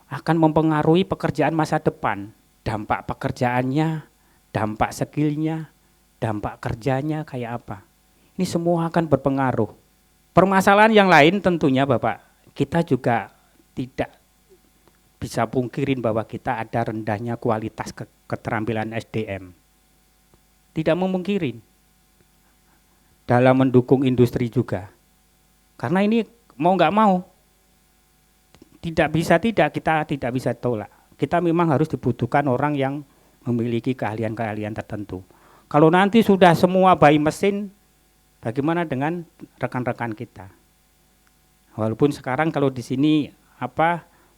akan mempengaruhi pekerjaan masa depan. Dampak pekerjaannya, dampak skillnya, dampak kerjanya kayak apa. Ini semua akan berpengaruh. Permasalahan yang lain tentunya Bapak, kita juga tidak bisa pungkirin bahwa kita ada rendahnya kualitas keterampilan SDM. Tidak memungkirin. Dalam mendukung industri juga. Karena ini mau nggak mau, kita tidak bisa tolak. Kita memang harus dibutuhkan orang yang memiliki keahlian-keahlian tertentu. Kalau nanti sudah semua by mesin, bagaimana dengan rekan-rekan kita? Walaupun sekarang kalau di sini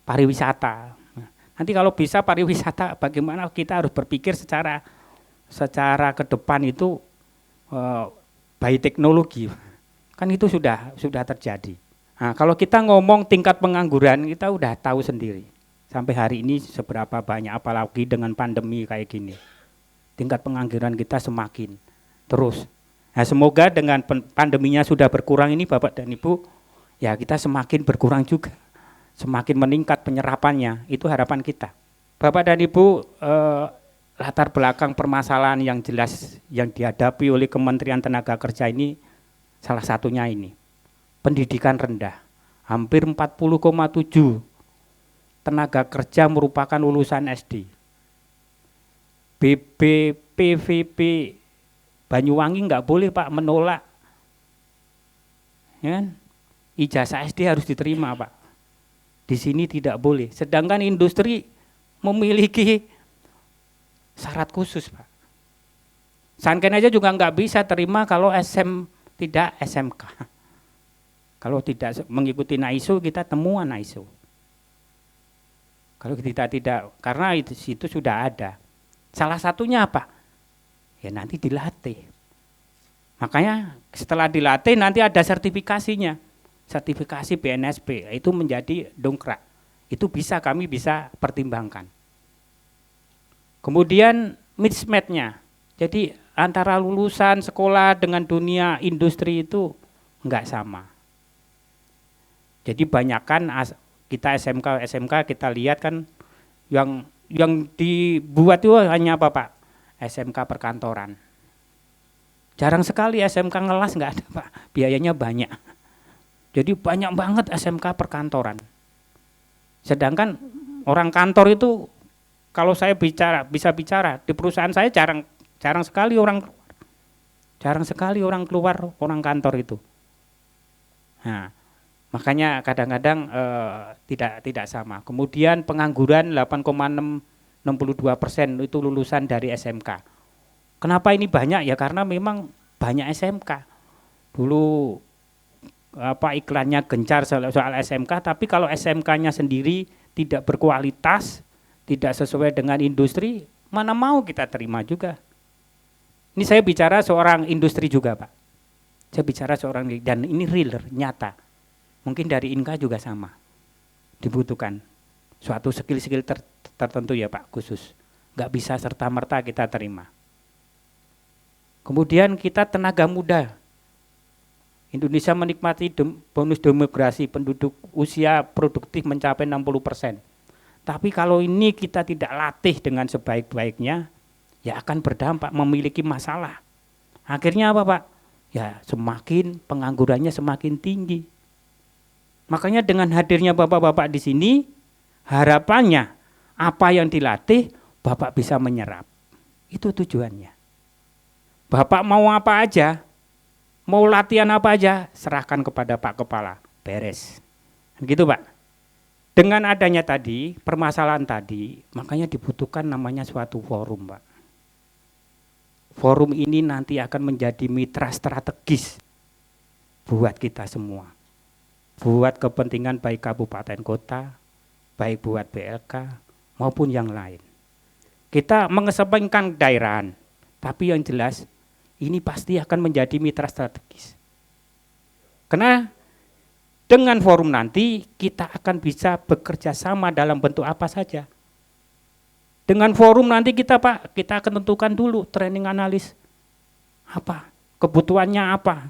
pariwisata. Nanti kalau bisa pariwisata, bagaimana kita harus berpikir secara ke depan itu by teknologi. Kan itu sudah terjadi. Nah, kalau kita ngomong tingkat pengangguran, kita udah tahu sendiri. Sampai hari ini seberapa banyak, apalagi dengan pandemi kayak gini. Tingkat pengangguran kita semakin terus. Nah, semoga dengan pandeminya sudah berkurang ini Bapak dan Ibu, ya kita semakin berkurang juga. Semakin meningkat penyerapannya, itu harapan kita. Bapak dan Ibu, latar belakang permasalahan yang jelas yang dihadapi oleh Kementerian Tenaga Kerja ini, salah satunya ini, pendidikan rendah. Hampir 40,7 tenaga kerja merupakan lulusan SD. BPPVP Banyuwangi nggak boleh Pak menolak, ya kan? Ijazah SD harus diterima Pak. Di sini tidak boleh. Sedangkan industri memiliki syarat khusus Pak. Sanken aja juga nggak bisa terima kalau tidak SMK. Kalau tidak mengikuti NAISO, kita temuan NAISO. Kalau kita tidak, karena itu sudah ada. Salah satunya apa? Ya nanti dilatih. Makanya setelah dilatih nanti ada sertifikasinya. Sertifikasi BNSP, itu menjadi dongkrak. Itu kami bisa pertimbangkan. Kemudian mismatch-nya. Jadi antara lulusan sekolah dengan dunia industri itu enggak sama. Jadi banyakkan kita SMK kita lihat kan yang dibuat itu hanya apa Pak? SMK perkantoran. Jarang sekali SMK ngelas enggak ada Pak, biayanya banyak. Jadi banyak banget SMK perkantoran. Sedangkan orang kantor itu kalau saya bisa bicara di perusahaan saya jarang sekali orang keluar orang kantor itu. Nah, makanya kadang-kadang tidak sama. Kemudian pengangguran 8,62% itu lulusan dari SMK. Kenapa ini banyak? Ya karena memang banyak SMK. Dulu iklannya gencar soal SMK, tapi kalau SMK-nya sendiri tidak berkualitas, tidak sesuai dengan industri, mana mau kita terima juga. Ini saya bicara seorang industri juga Pak. Saya bicara seorang, dan ini real, nyata. Mungkin dari Inka juga sama. Dibutuhkan suatu skill-skill tertentu ya Pak, khusus. Nggak bisa serta-merta kita terima. Kemudian kita tenaga muda. Indonesia menikmati bonus demografi, penduduk usia produktif mencapai 60%. Tapi kalau ini kita tidak latih dengan sebaik-baiknya, ya akan berdampak, memiliki masalah. Akhirnya apa Pak? Ya semakin penganggurannya semakin tinggi. Makanya dengan hadirnya Bapak-bapak di sini, harapannya apa yang dilatih Bapak bisa menyerap. Itu tujuannya. Bapak mau apa aja, mau latihan apa aja, serahkan kepada Pak Kepala, beres. Gitu Pak. Dengan adanya tadi, permasalahan tadi, makanya dibutuhkan namanya suatu forum Pak. Forum ini nanti akan menjadi mitra strategis buat kita semua. Buat kepentingan baik kabupaten kota, baik buat BLK, maupun yang lain. Kita mengesampingkan daerahan, tapi yang jelas ini pasti akan menjadi mitra strategis. Karena dengan forum nanti kita akan bisa bekerja sama dalam bentuk apa saja. Dengan forum nanti kita akan tentukan dulu training analis apa, kebutuhannya apa.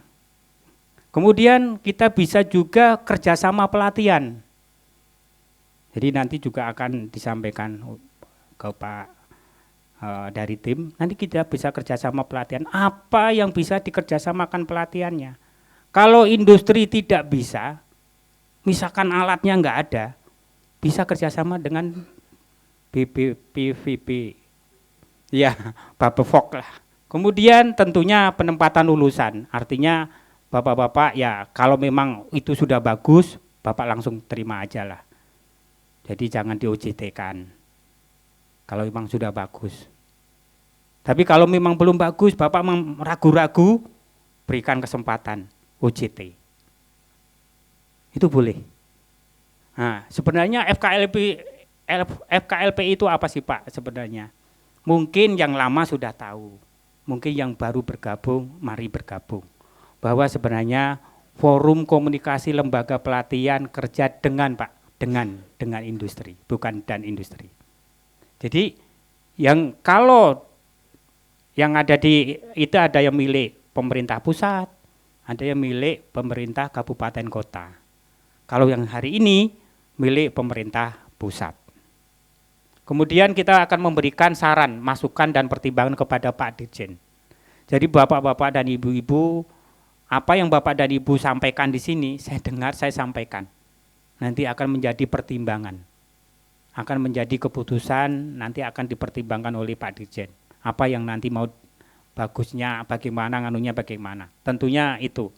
Kemudian kita bisa juga kerjasama pelatihan. Jadi nanti juga akan disampaikan ke Pak dari tim, nanti kita bisa kerjasama pelatihan. Apa yang bisa dikerjasamakan pelatihannya? Kalau industri tidak bisa, misalkan alatnya nggak ada, bisa kerjasama dengan BPPVP, ya Bapepok lah. Kemudian tentunya penempatan lulusan, artinya Bapak-bapak ya kalau memang itu sudah bagus, Bapak langsung terima aja lah. Jadi jangan di OJT-kan, kalau memang sudah bagus. Tapi kalau memang belum bagus, Bapak ragu-ragu, berikan kesempatan OJT. Itu boleh. Nah, sebenarnya FKLP itu apa sih Pak sebenarnya? Mungkin yang lama sudah tahu, mungkin yang baru bergabung, mari bergabung. Bahwa sebenarnya forum komunikasi lembaga pelatihan kerja dengan Pak, dengan industri, bukan dan industri. Jadi yang kalau yang ada itu ada yang milik pemerintah pusat, ada yang milik pemerintah kabupaten kota. Kalau yang hari ini milik pemerintah pusat. Kemudian kita akan memberikan saran, masukan dan pertimbangan kepada Pak Dirjen. Jadi Bapak-bapak dan Ibu-ibu, apa yang Bapak dan Ibu sampaikan di sini, saya dengar, saya sampaikan. Nanti akan menjadi pertimbangan. Akan menjadi keputusan, nanti akan dipertimbangkan oleh Pak Dirjen. Apa yang nanti mau bagusnya, bagaimana, nganunya bagaimana. Tentunya itu.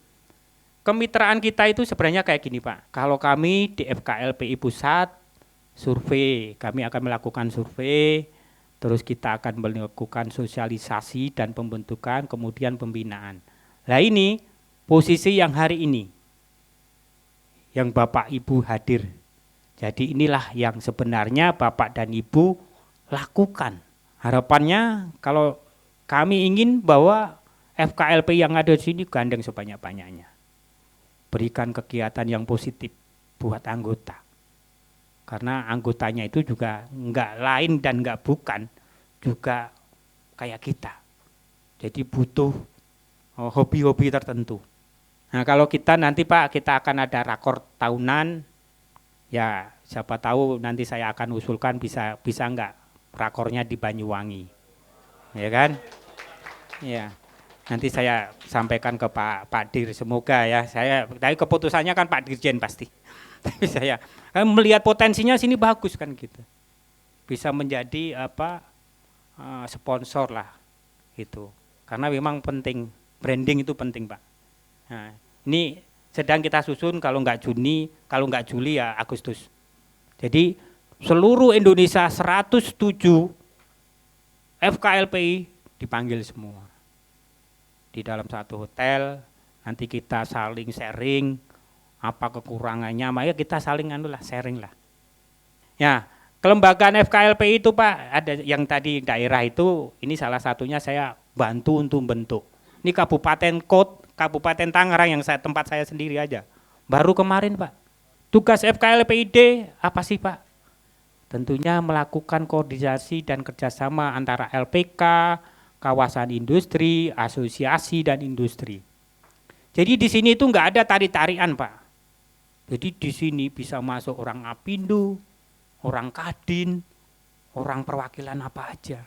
Kemitraan kita itu sebenarnya kayak gini Pak. Kalau kami di FKLPI Pusat, survei, kami akan melakukan survei, terus kita akan melakukan sosialisasi dan pembentukan, kemudian pembinaan. Nah ini posisi yang hari ini, yang Bapak Ibu hadir. Jadi inilah yang sebenarnya Bapak dan Ibu lakukan. Harapannya kalau kami ingin bahwa FKLP yang ada di sini gandeng sebanyak-banyaknya. Berikan kegiatan yang positif buat anggota. Karena anggotanya itu juga enggak lain dan enggak bukan, juga kayak kita. Jadi butuh hobi-hobi tertentu. Nah kalau kita nanti Pak, kita akan ada rakor tahunan, ya siapa tahu nanti saya akan usulkan bisa enggak rakornya di Banyuwangi, ya kan? Ya, nanti saya sampaikan ke Pak Dir, semoga ya. Tapi keputusannya kan Pak Dirjen pasti. Tapi saya melihat potensinya sini bagus kan gitu, bisa menjadi sponsor lah, gitu. Karena memang penting, branding itu penting Pak. Nah, ini sedang kita susun kalau nggak Juni, kalau nggak Juli ya Agustus. Jadi seluruh Indonesia 107 FKLPI dipanggil semua. Di dalam satu hotel, nanti kita saling sharing, apa kekurangannya, maka kita saling sharing lah. Ya, kelembagaan FKLPI itu Pak, ada yang tadi daerah itu, ini salah satunya saya bantu untuk bentuk. Ini Kabupaten Tangerang yang tempat saya sendiri aja. Baru kemarin Pak, tugas FKLPID apa sih Pak? Tentunya melakukan koordinasi dan kerjasama antara LPK, kawasan industri, asosiasi dan industri. Jadi di sini itu nggak ada tarik-tarikan Pak. Jadi di sini bisa masuk orang Apindo, orang Kadin, orang perwakilan apa aja.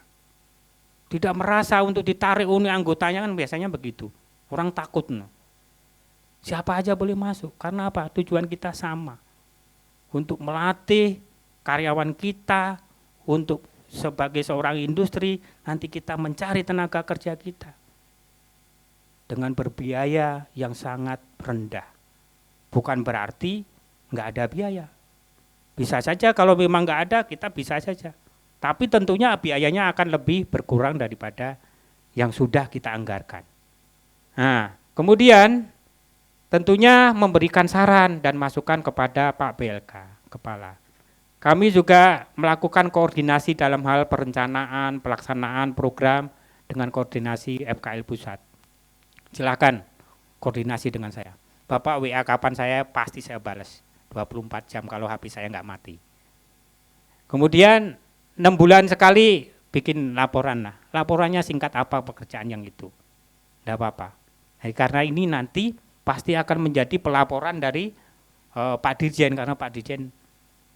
Tidak merasa untuk ditarik oleh anggotanya kan biasanya begitu. Orang takut. Siapa aja boleh masuk. Karena apa? Tujuan kita sama. Untuk melatih karyawan kita, untuk sebagai seorang industri, nanti kita mencari tenaga kerja kita dengan berbiaya yang sangat rendah. Bukan berarti nggak ada biaya. Bisa saja kalau memang nggak ada, kita bisa saja. Tapi tentunya biayanya akan lebih berkurang daripada yang sudah kita anggarkan. Nah, kemudian tentunya memberikan saran dan masukan kepada Pak BLK, Kepala. Kami juga melakukan koordinasi dalam hal perencanaan, pelaksanaan program dengan koordinasi FKL Pusat. Silakan koordinasi dengan saya. Bapak WA kapan saya pasti saya balas 24 jam kalau HP saya nggak mati. Kemudian 6 bulan sekali bikin laporan lah. Laporannya singkat apa pekerjaan yang itu. Enggak apa-apa. Nah, karena ini nanti pasti akan menjadi pelaporan dari Pak Dirjen, karena Pak Dirjen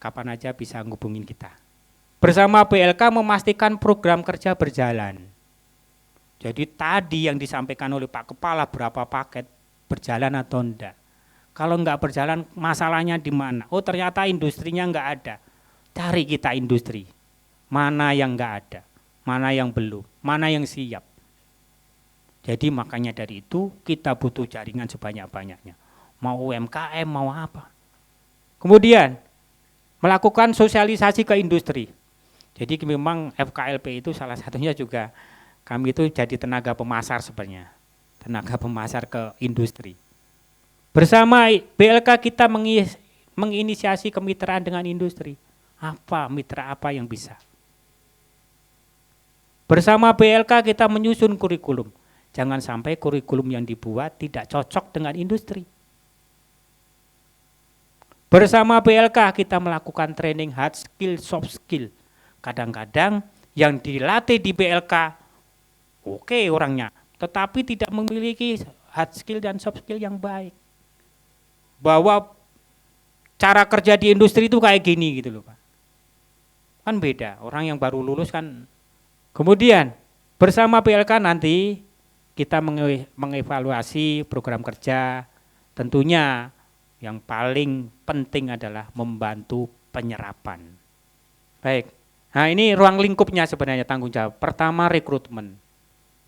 kapan aja bisa ngubungin kita. Bersama BLK memastikan program kerja berjalan. Jadi tadi yang disampaikan oleh Pak Kepala berapa paket berjalan atau enggak. Kalau enggak berjalan masalahnya di mana? Oh ternyata industrinya enggak ada. Cari kita industri. Mana yang enggak ada, mana yang belum, mana yang siap. Jadi makanya dari itu kita butuh jaringan sebanyak-banyaknya. Mau UMKM, mau apa. Kemudian melakukan sosialisasi ke industri. Jadi memang FKLP itu salah satunya juga Kami itu jadi tenaga pemasar sebenarnya, tenaga pemasar ke industri. Bersama BLK kita menginisiasi kemitraan dengan industri. Mitra apa yang bisa? Bersama BLK kita menyusun kurikulum. Jangan sampai kurikulum yang dibuat tidak cocok dengan industri. Bersama BLK kita melakukan training hard skill, soft skill. Kadang-kadang yang dilatih di BLK oke orangnya, tetapi tidak memiliki hard skill dan soft skill yang baik. Bahwa cara kerja di industri itu kayak gini gitu loh Pak. Kan beda, orang yang baru lulus kan. Kemudian bersama BLK nanti kita mengevaluasi program kerja, tentunya yang paling penting adalah membantu penyerapan. Baik, nah ini ruang lingkupnya sebenarnya tanggung jawab. Pertama rekrutmen,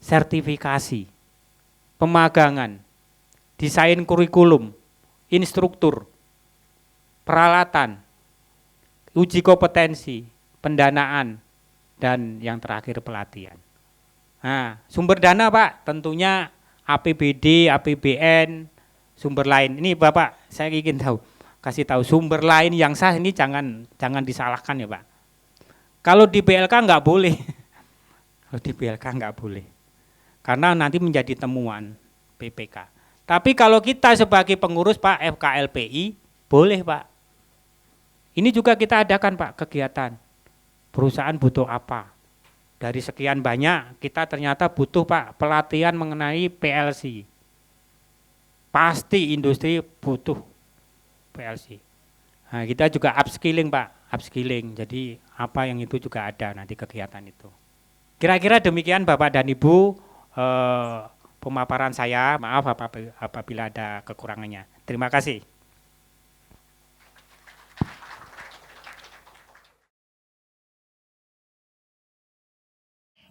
sertifikasi, pemagangan, desain kurikulum, instruktur, peralatan, uji kompetensi, pendanaan, dan yang terakhir pelatihan. Nah, sumber dana Pak, tentunya APBD, APBN, sumber lain. Ini Bapak, saya ingin kasih tahu sumber lain yang sah ini jangan disalahkan ya Pak. Kalau di BLK nggak boleh, kalau di BLK nggak boleh, karena nanti menjadi temuan PPK. Tapi kalau kita sebagai pengurus Pak FKLPI, boleh Pak. Ini juga kita adakan Pak kegiatan. Perusahaan butuh apa? Dari sekian banyak kita ternyata butuh Pak pelatihan mengenai PLC. Pasti industri butuh PLC. Nah, kita juga upskilling Pak, upskilling. Jadi apa yang itu juga ada nanti kegiatan itu. Kira-kira demikian Bapak dan Ibu pemaparan saya. Maaf apabila ada kekurangannya. Terima kasih.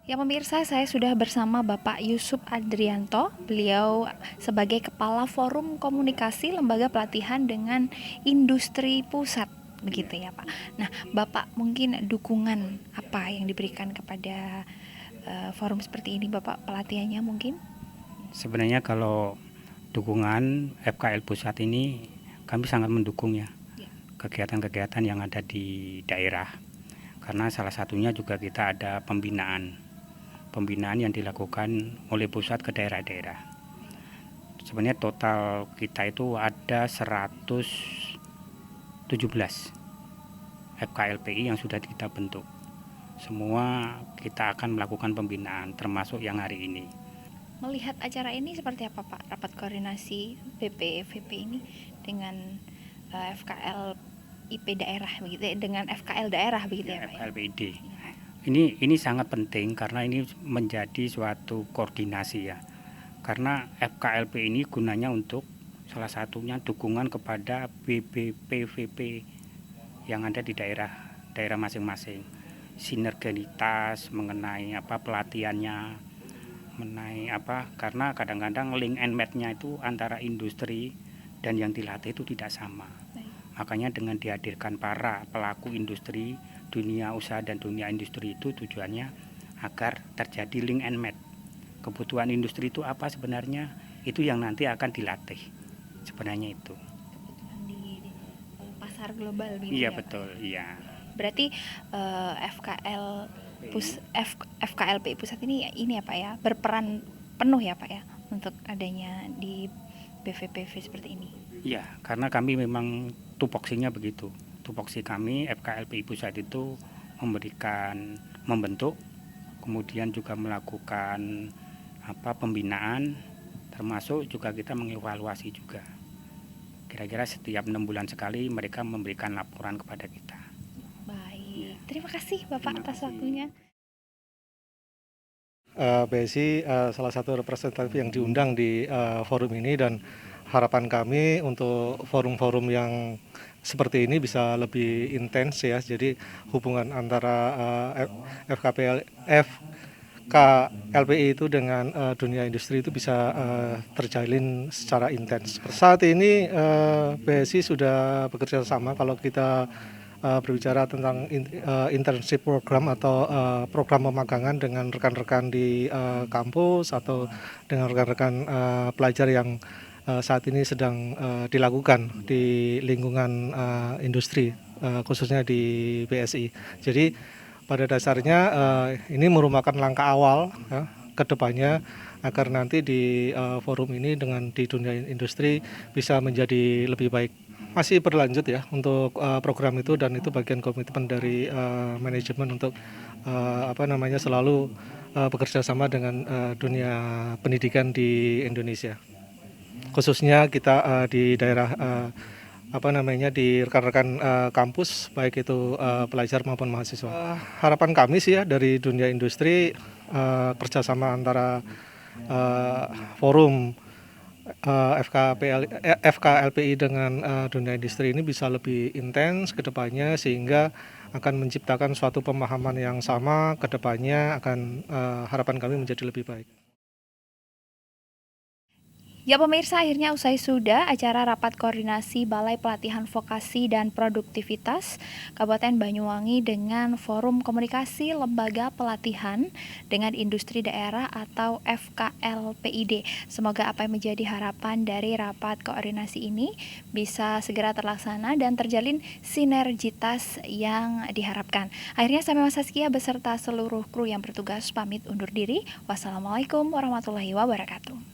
Ya pemirsa, saya sudah bersama Bapak Yusuf Adrianto. Beliau sebagai Kepala Forum Komunikasi Lembaga Pelatihan dengan Industri Pusat, begitu ya Pak. Nah, Bapak mungkin dukungan apa yang diberikan kepada forum seperti ini Bapak, pelatihannya mungkin? Sebenarnya kalau dukungan FKL Pusat ini kami sangat mendukung ya kegiatan-kegiatan yang ada di daerah. Karena salah satunya juga kita ada pembinaan yang dilakukan oleh pusat ke daerah-daerah. Sebenarnya total kita itu ada 117 FKLPI yang sudah kita bentuk. Semua kita akan melakukan pembinaan termasuk yang hari ini. Melihat acara ini seperti apa Pak? Rapat koordinasi BPVP ini dengan FKL IP daerah begitu ya, dengan FKL daerah begitu ya Pak? FKLPID. Ini sangat penting karena ini menjadi suatu koordinasi ya. Karena FKLP ini gunanya untuk salah satunya dukungan kepada BPPVP yang ada di daerah masing-masing. Sinergitas mengenai pelatihannya, mengenai karena kadang-kadang link and match-nya itu antara industri dan yang dilatih itu tidak sama. Makanya dengan dihadirkan para pelaku industri, dunia usaha dan dunia industri itu tujuannya agar terjadi link and match. Kebutuhan industri itu apa sebenarnya? Itu yang nanti akan dilatih. Sebenarnya itu. Kebutuhan di pasar global gitu. Iya ya, betul, Pak? iya. Berarti FKLPI Pusat ini ya Pak ya, berperan penuh ya Pak ya untuk adanya di BVPV seperti ini. Iya, karena kami memang tupoksinya begitu. Tupoksi kami FKLPI Pusat itu membentuk, kemudian juga melakukan pembinaan, termasuk juga kita mengevaluasi juga. Kira-kira setiap 6 bulan sekali mereka memberikan laporan kepada kita. Baik, terima kasih Bapak atas waktunya. BSI salah satu representatif yang diundang di forum ini, dan harapan kami untuk forum-forum yang seperti ini bisa lebih intens ya. Jadi hubungan antara FKLPI itu dengan dunia industri itu bisa terjalin secara intens. Saat ini BSI sudah bekerja sama. Kalau kita berbicara tentang internship program atau program pemagangan dengan rekan-rekan di kampus atau dengan rekan-rekan pelajar yang saat ini sedang dilakukan di lingkungan industri, khususnya di BSI. Jadi pada dasarnya ini merupakan langkah awal ya, ke depannya agar nanti di forum ini dengan di dunia industri bisa menjadi lebih baik. Masih berlanjut ya untuk program itu, dan itu bagian komitmen dari manajemen untuk selalu bekerja sama dengan dunia pendidikan di Indonesia. Khususnya kita di daerah di rekan-rekan kampus, baik itu pelajar maupun mahasiswa. Harapan kami sih ya dari dunia industri, kerjasama antara forum FKLPI dengan dunia industri ini bisa lebih intens ke depannya, sehingga akan menciptakan suatu pemahaman yang sama ke depannya, akan harapan kami menjadi lebih baik. Ya pemirsa, akhirnya usai sudah acara rapat koordinasi Balai Pelatihan Vokasi dan Produktivitas Kabupaten Banyuwangi dengan Forum Komunikasi Lembaga Pelatihan dengan Industri Daerah atau FKLPID. Semoga apa yang menjadi harapan dari rapat koordinasi ini bisa segera terlaksana dan terjalin sinergitas yang diharapkan. Akhirnya saya Mas Saskia beserta seluruh kru yang bertugas pamit undur diri. Wassalamualaikum warahmatullahi wabarakatuh.